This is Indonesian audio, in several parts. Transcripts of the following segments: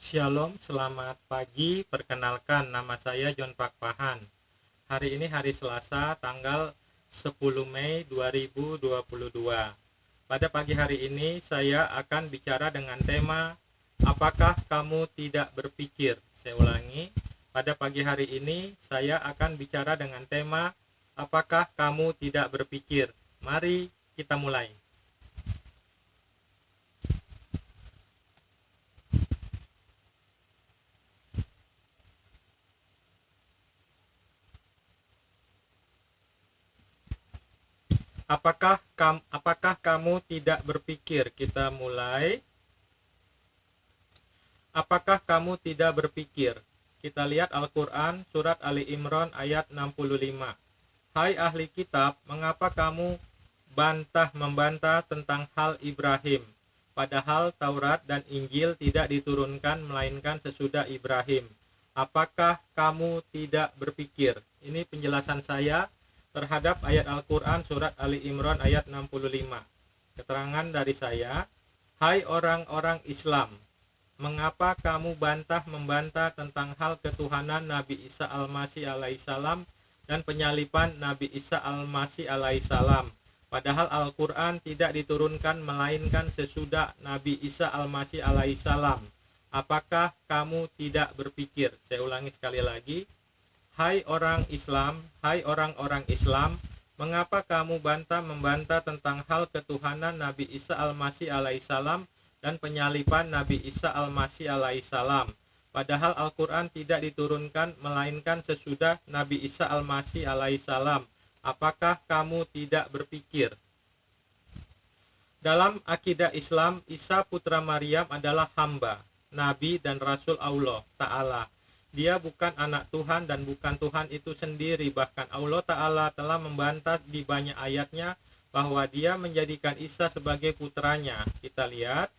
Shalom, selamat pagi. Perkenalkan, nama saya John Pakpahan. Hari ini hari Selasa, tanggal 10 Mei 2022. Pada pagi hari ini saya akan bicara dengan tema apakah kamu tidak berpikir? Saya ulangi, pada pagi hari ini saya akan bicara dengan tema apakah kamu tidak berpikir? Mari kita mulai. Apakah kamu tidak berpikir? Kita mulai. Apakah kamu tidak berpikir? Kita lihat Al-Quran surat Ali Imran ayat 65. Hai ahli kitab, mengapa kamu membantah tentang hal Ibrahim? Padahal Taurat dan Injil tidak diturunkan melainkan sesudah Ibrahim. Apakah kamu tidak berpikir? Ini penjelasan saya terhadap ayat Al-Quran surat Ali Imran ayat 65. Keterangan dari saya, hai orang-orang Islam, mengapa kamu membantah tentang hal ketuhanan Nabi Isa Al-Masih alaihissalam dan penyaliban Nabi Isa Al-Masih alaihissalam? Padahal Al-Quran tidak diturunkan melainkan sesudah Nabi Isa Al-Masih alaihissalam. Apakah kamu tidak berpikir? Saya ulangi sekali lagi. Hai orang-orang Islam, mengapa kamu membantah tentang hal ketuhanan Nabi Isa Al-Masih alaihissalam dan penyaliban Nabi Isa Al-Masih alaihissalam? Padahal Al-Quran tidak diturunkan melainkan sesudah Nabi Isa Al-Masih alaihissalam. Apakah kamu tidak berpikir? Dalam akidah Islam, Isa putra Maryam adalah hamba, nabi dan rasul Allah Ta'ala. Dia bukan anak Tuhan dan bukan Tuhan itu sendiri. Bahkan Allah Ta'ala telah membantah di banyak ayatnya bahwa dia menjadikan Isa sebagai putranya. Kita lihat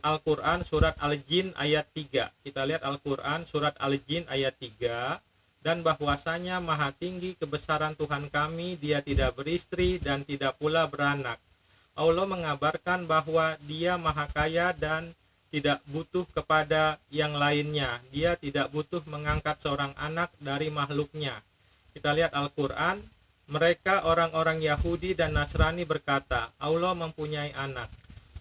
Al-Quran surat Al-Jin ayat 3. Kita lihat Al-Quran surat Al-Jin ayat 3. Dan bahwasanya maha tinggi kebesaran Tuhan kami, dia tidak beristri dan tidak pula beranak. Allah mengabarkan bahwa dia maha kaya dan tidak butuh kepada yang lainnya. Dia tidak butuh mengangkat seorang anak dari makhluknya. Kita lihat Al-Quran, mereka orang-orang Yahudi dan Nasrani berkata, Allah mempunyai anak.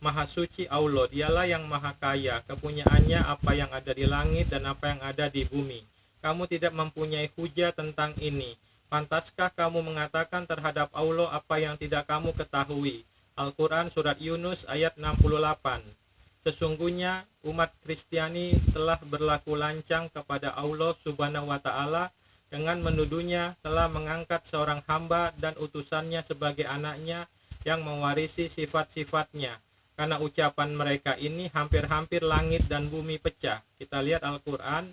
Maha suci Allah, dialah yang maha kaya, kepunyaannya apa yang ada di langit dan apa yang ada di bumi. Kamu tidak mempunyai hujah tentang ini. Pantaskah kamu mengatakan terhadap Allah apa yang tidak kamu ketahui? Al-Quran surat Yunus ayat 68. Sesungguhnya umat Kristiani telah berlaku lancang kepada Allah Subhanahu wa Ta'ala dengan menuduhnya telah mengangkat seorang hamba dan utusannya sebagai anaknya yang mewarisi sifat-sifatnya. Karena ucapan mereka ini hampir-hampir langit dan bumi pecah. Kita lihat Al-Quran.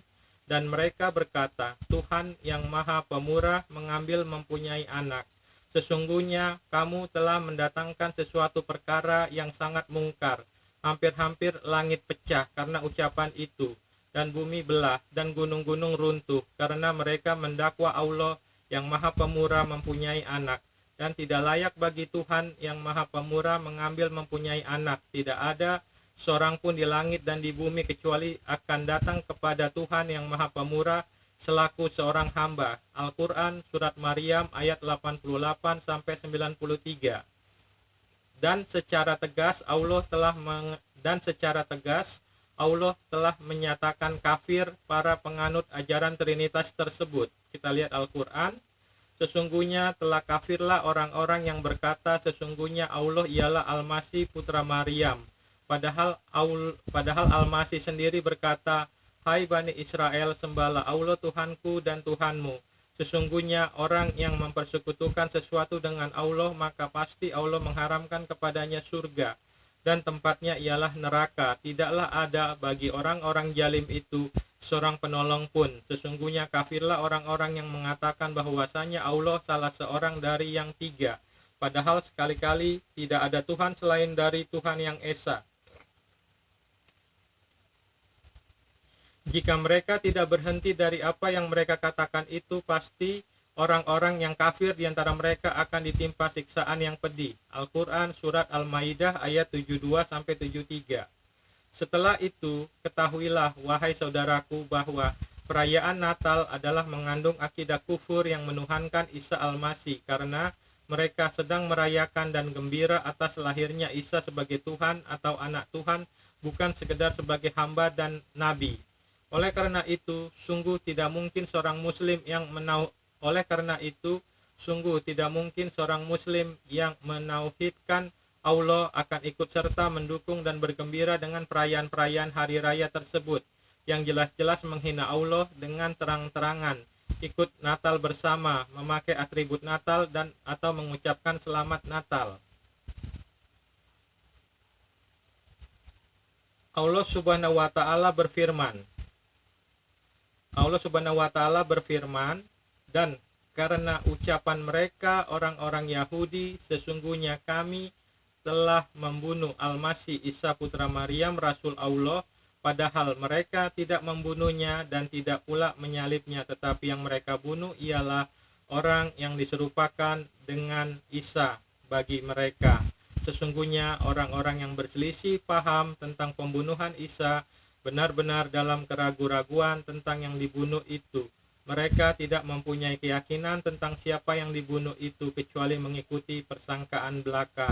Dan mereka berkata, Tuhan yang maha pemurah mempunyai anak. Sesungguhnya kamu telah mendatangkan sesuatu perkara yang sangat mungkar. Hampir-hampir langit pecah karena ucapan itu. Dan bumi belah dan gunung-gunung runtuh. Karena mereka mendakwa Allah yang maha pemurah mempunyai anak. Dan tidak layak bagi Tuhan yang maha pemurah mempunyai anak. Tidak ada seorang pun di langit dan di bumi kecuali akan datang kepada Tuhan yang maha pemurah selaku seorang hamba. Al-Quran surat Maryam ayat 88-93. Dan secara tegas Allah telah menyatakan kafir para penganut ajaran Trinitas tersebut. Kita lihat Al-Quran. Sesungguhnya telah kafirlah orang-orang yang berkata sesungguhnya Allah ialah Al-Masih putra Maryam. Padahal Al-Masih sendiri berkata, hai Bani Israel, sembahlah Allah Tuhanku dan Tuhanmu. Sesungguhnya orang yang mempersekutukan sesuatu dengan Allah, maka pasti Allah mengharamkan kepadanya surga. Dan tempatnya ialah neraka. Tidaklah ada bagi orang-orang zalim itu seorang penolong pun. Sesungguhnya kafirlah orang-orang yang mengatakan bahwasanya Allah salah seorang dari yang tiga. Padahal sekali-kali tidak ada Tuhan selain dari Tuhan yang Esa. Jika mereka tidak berhenti dari apa yang mereka katakan itu, pasti orang-orang yang kafir di antara mereka akan ditimpa siksaan yang pedih. Al-Quran surat Al-Maidah ayat 72-73. Setelah itu, ketahuilah wahai saudaraku bahwa perayaan Natal adalah mengandung akidah kufur yang menuhankan Isa Al-Masih, karena mereka sedang merayakan dan gembira atas lahirnya Isa sebagai Tuhan atau anak Tuhan, bukan sekedar sebagai hamba dan nabi. Oleh karena itu, sungguh tidak mungkin seorang muslim yang menauhidkan Allah akan ikut serta mendukung dan bergembira dengan perayaan-perayaan hari raya tersebut yang jelas-jelas menghina Allah dengan terang-terangan. Ikut Natal bersama, memakai atribut Natal dan atau mengucapkan selamat Natal. Allah Subhanahu wa taala berfirman, dan karena ucapan mereka orang-orang Yahudi, sesungguhnya kami telah membunuh Al-Masih Isa putra Maryam Rasul Allah, padahal mereka tidak membunuhnya dan tidak pula menyalibnya, tetapi yang mereka bunuh ialah orang yang diserupakan dengan Isa bagi mereka. Sesungguhnya orang-orang yang berselisih paham tentang pembunuhan Isa benar-benar dalam keraguan-raguan tentang yang dibunuh itu. Mereka tidak mempunyai keyakinan tentang siapa yang dibunuh itu kecuali mengikuti persangkaan belaka.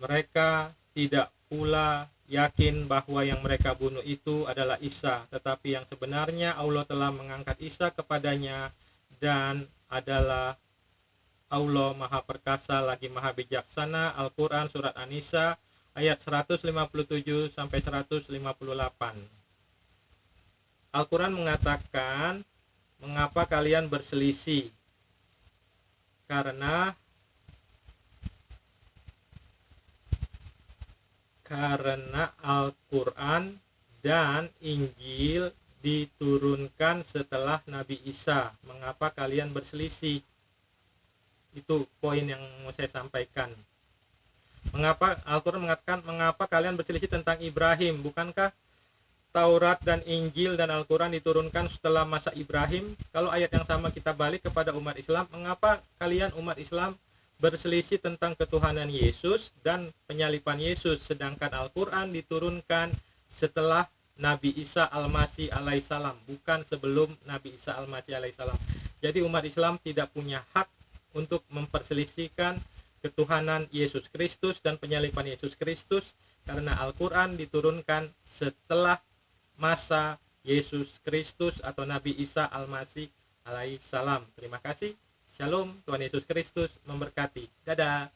Mereka tidak pula yakin bahwa yang mereka bunuh itu adalah Isa, tetapi yang sebenarnya Allah telah mengangkat Isa kepadanya, dan adalah Allah Maha Perkasa lagi Maha Bijaksana. Al-Quran Surat An-Nisa ayat 157 sampai 158. Al-Quran mengatakan, mengapa kalian berselisih? Karena Al-Quran dan Injil diturunkan setelah Nabi Isa. Mengapa kalian berselisih? Itu poin yang mau saya sampaikan. Mengapa Al-Quran mengatakan, mengapa kalian berselisih tentang Ibrahim? Bukankah Taurat dan Injil dan Al-Quran diturunkan setelah masa Ibrahim? Kalau ayat yang sama kita balik kepada umat Islam, mengapa kalian umat Islam berselisih tentang ketuhanan Yesus dan penyaliban Yesus, sedangkan Al-Quran diturunkan setelah Nabi Isa Al-Masih alaihissalam, bukan sebelum Nabi Isa Al-Masih alaihissalam. Jadi umat Islam tidak punya hak untuk memperselisihkan ketuhanan Yesus Kristus dan penyaliban Yesus Kristus, karena Al-Quran diturunkan setelah masa Yesus Kristus atau Nabi Isa Al-Masih alaihissalam. Terima kasih. Shalom, Tuhan Yesus Kristus memberkati. Dadah.